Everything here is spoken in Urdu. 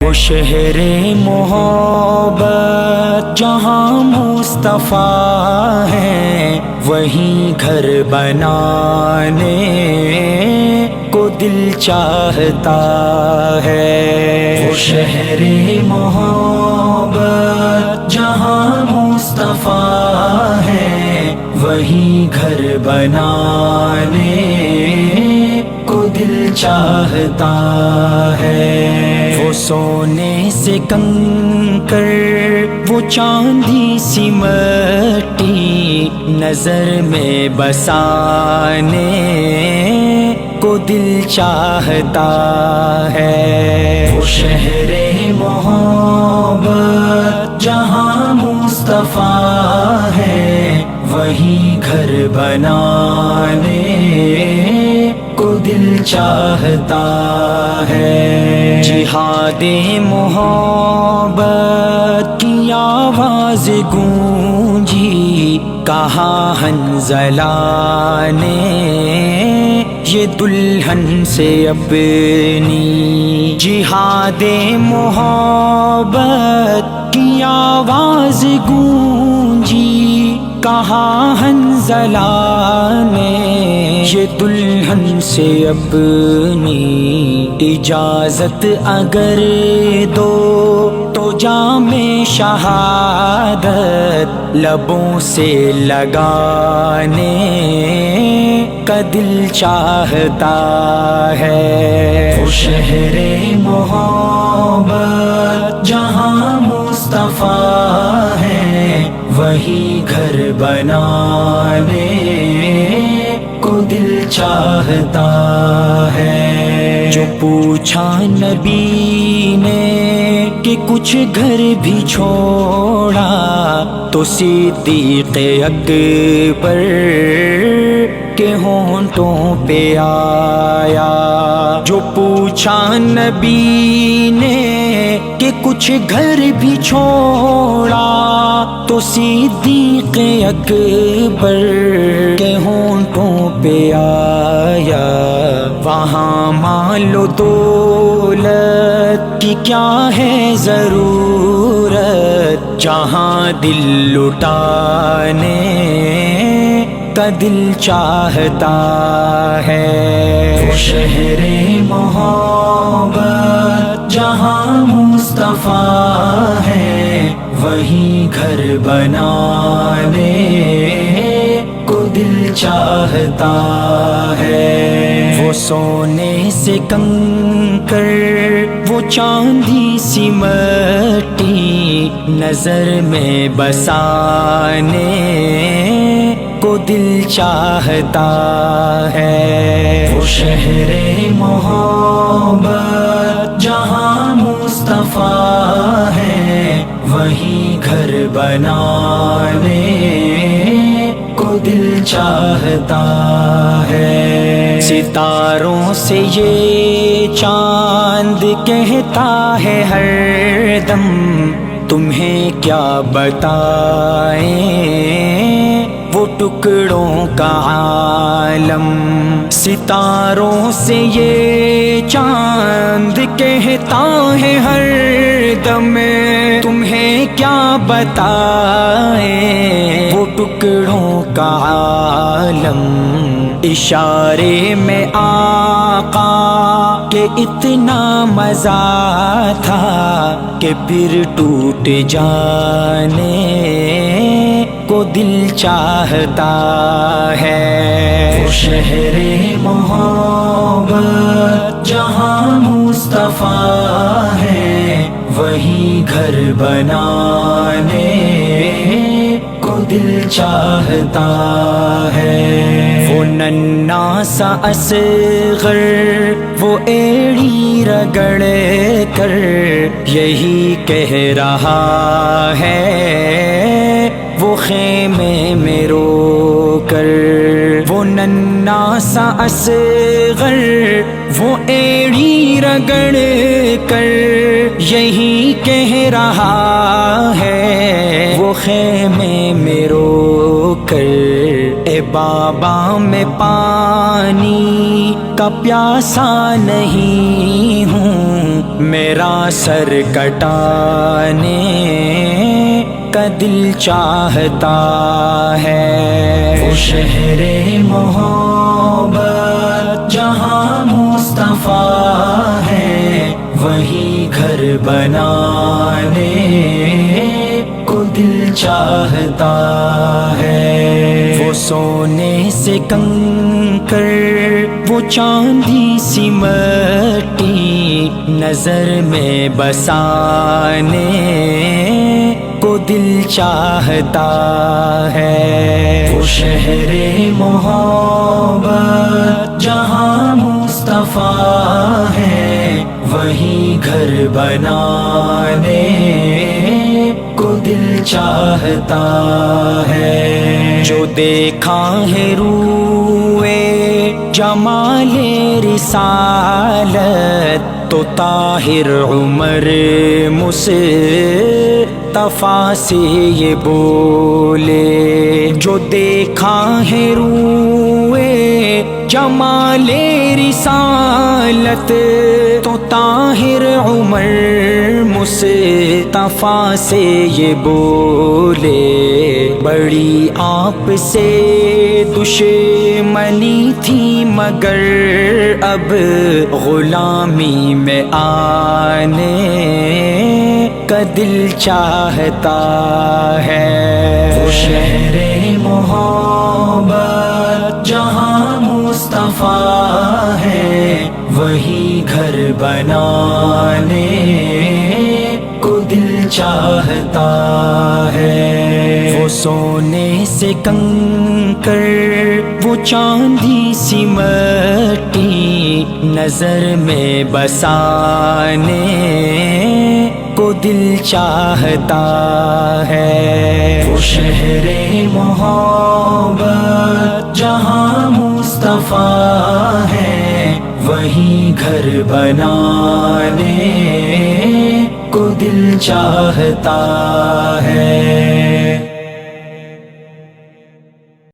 وہ شہر محبت جہاں مصطفیٰ ہے، وہیں گھر بنانے کو دل چاہتا ہے۔ وہ شہر محبت جہاں مصطفیٰ ہے، وہیں گھر بنانے کو دل چاہتا ہے۔ وہ سونے سے کنکر، وہ چاندی سی مٹی، نظر میں بسانے کو دل چاہتا ہے۔ وہ شہر محبت جہاں مصطفیٰ ہے، وہیں گھر بنانے کو دل چاہتا ہے۔ جہاد محبت کی آواز گونجی، کہا حنظلہ نے یہ دلہن سے اپنی۔ جہاد محبت کی آواز گونجی، کہا حنظلہ نے یہ دلہن سے اپنی۔ اجازت اگر دو تو جام شہادت لبوں سے لگانے کا دل چاہتا ہے۔ وہ شہر محبت جہاں مصطفیٰ ہے، وہیں گھر بنانے کو دل چاہتا ہے۔ جو پوچھا نبی نے کہ کچھ گھر بھی چھوڑا، تو صدیق اکبر کے ہونٹوں پہ آیا۔ جو پوچھا نبی نے کہ کچھ گھر بھی چھوڑا، تو صدیق اکبر کے ہونٹوں پہ آیا۔ وہاں مال و دولت کی کیا ہے ضرورت، جہاں دل لٹانے کا دل چاہتا ہے۔ وہ شہر محبت جہاں مصطفیٰ ہے، وہیں گھر بنانے کو دل چاہتا ہے۔ وہ سونے سے کنکر، وہ چاندی سی مٹی، نظر میں بسانے کو دل چاہتا ہے۔ وہ شہر محبت جہاں مصطفیٰ ہے، وہیں گھر بنانے کو دل چاہتا ہے۔ ستاروں سے یہ چاند کہتا ہے ہر دم، تمہیں کیا بتائیں وہ ٹکڑوں کا عالم۔ ستاروں سے یہ چاند کہتا ہے ہر دم، تمہیں کیا بتائیں وہ ٹکڑوں کا عالم۔ اشارے میں آقا کہ اتنا مزہ تھا کہ پھر ٹوٹ جانے کو دل چاہتا ہے۔ وہ شہر محبت جہاں مصطفیٰ ہے، وہیں گھر بنانے کو دل چاہتا ہے۔ وہ ننھا سا اصغر، وہ ایڑی رگڑ کر یہی کہہ رہا ہے، وہ خیمے میں رو کر۔ وہ ننھا سا اصغر، وہ ایڑی رگڑ کر یہی کہہ رہا ہے، وہ خیمے میں رو کر۔ اے بابا میں پانی کا پیاسا نہیں ہوں، میرا سر کٹانے کا دل چاہتا ہے۔ وہ شہر محبت جہاں مصطفیٰ ہے، وہی گھر بنانے کو دل چاہتا ہے۔ وہ سونے سے کنکر، وہ چاندی سی مٹی، نظر میں بسانے کو دل چاہتا ہے۔ وہ شہر محبت جہاں مصطفیٰ ہے، وہی گھر بنانے کو دل چاہتا ہے۔ جو دیکھا ہے روئے جمال رسالت، تو طاہر عمر مصطفیٰ سے یہ بولے۔ جو دیکھا ہے روئے جمال رسالت، تو طاہر عمر مصطفیٰ سے یہ بولے۔ بڑی آپ سے دشمنی تھی، مگر اب غلامی میں آنے کا دل چاہتا ہے۔ وہ شہر محبت جہاں مصطفیٰ ہے، وہی گھر بنانے کو دل چاہتا ہے۔ وہ سونے سے کنکر، وہ چاندی سی مٹی، نظر میں بسانے کو دل چاہتا ہے۔ وہ شہر محبت جہاں مصطفیٰ ہے، وہی گھر بنانے کو دل چاہتا ہے۔